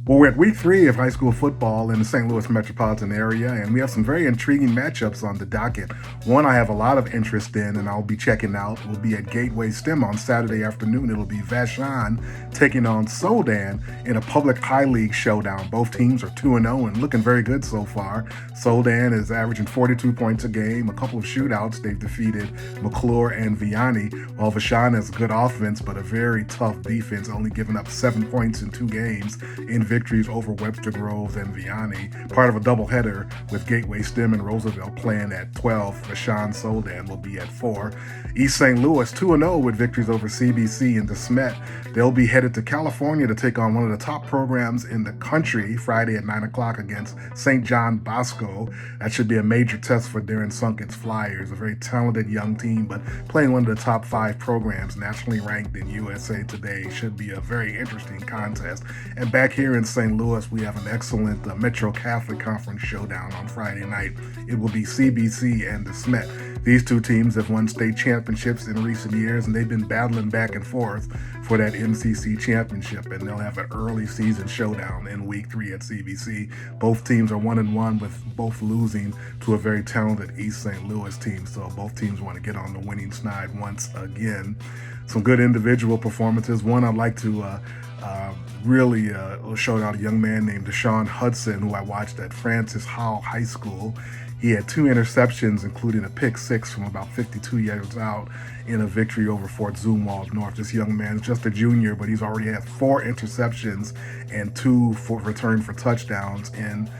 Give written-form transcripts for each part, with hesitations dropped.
Well, we're at week 3 of high school football in the St. Louis metropolitan area, and we have some very intriguing matchups on the docket. One I have a lot of interest in, and I'll be checking out, will be at Gateway STEM on Saturday afternoon. It'll be Vashon taking on Soldan in a public high league showdown. Both teams are 2-0 and looking very good so far. Soldan is averaging 42 points a game, a couple of shootouts. They've defeated McClure and Vianney, while Vashon has a good offense, but a very tough defense, only giving up 7 points in 2 games in victories over Webster Groves and Vianney, part of a doubleheader with Gateway STEM and Roosevelt playing at 12. Vashon Soldan will be at 4. East St. Louis 2-0 with victories over CBC and DeSmet. They'll be headed to California to take on one of the top programs in the country Friday at 9 o'clock against St. John Bosco. That should be a major test for Darren Sunkett's Flyers, a very talented young team, but playing one of the top 5 programs nationally ranked in USA Today. Should be a very interesting contest. And back here in St. Louis, we have an excellent Metro Catholic Conference showdown on Friday night. It will be CBC and DeSmet. These two teams have won state championships in recent years, and they've been battling back and forth for that MCC championship, and they'll have an early season showdown in week 3 at CBC. Both teams are 1-1, with both losing to a very talented East St. Louis team, so both teams want to get on the winning side once again. Some good individual performances. One I'd like to really shout out a young man named Deshaun Hudson, who I watched at Francis Howell High School. He had 2 interceptions, including a pick 6 from about 52 yards out in a victory over Fort Zumwalt North. This young man is just a junior, but he's already had 4 interceptions and 2 return for touchdowns in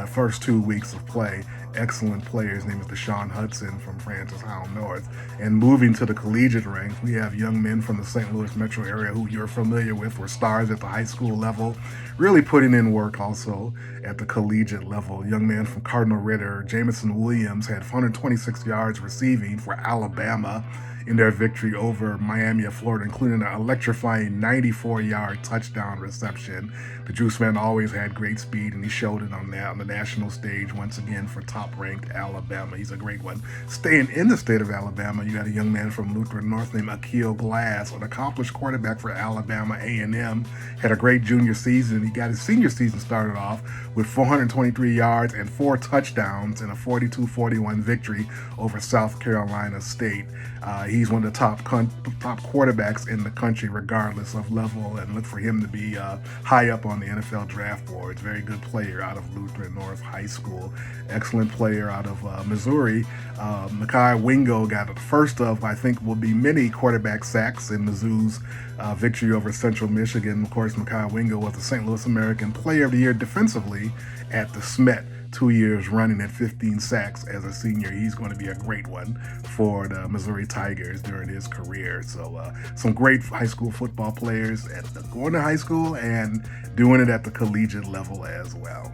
first 2 weeks of play. Excellent player. His name is Deshaun Hudson from Francis Howell North. And moving to the collegiate ranks, we have young men from the St. Louis metro area who you're familiar with, were stars at the high school level, really putting in work also at the collegiate level. Young man from Cardinal Ritter, Jamison Williams, had 126 yards receiving for Alabama in their victory over Miami of Florida, including an electrifying 94-yard touchdown reception. The Juice Man always had great speed, and he showed it on the national stage once again for top-ranked Alabama. He's a great one. Staying in the state of Alabama, you got a young man from Lutheran North named Akil Glass, an accomplished quarterback for Alabama A&M. Had a great junior season. He got his senior season started off with 423 yards and 4 touchdowns in a 42-41 victory over South Carolina State. He's one of the top quarterbacks in the country, regardless of level, and look for him to be high up on the NFL draft boards. Very good player out of Lutheran North High School. Excellent player out of Missouri. Mekhi Wingo got the first of, I think, will be many quarterback sacks in Mizzou's victory over Central Michigan. Of course, Mekhi Wingo was the St. Louis American Player of the Year defensively at the Smet, 2 years running at 15 sacks as a senior. He's going to be a great one for the Missouri Tigers during his career. So some great high school football players going to high school and doing it at the collegiate level as well.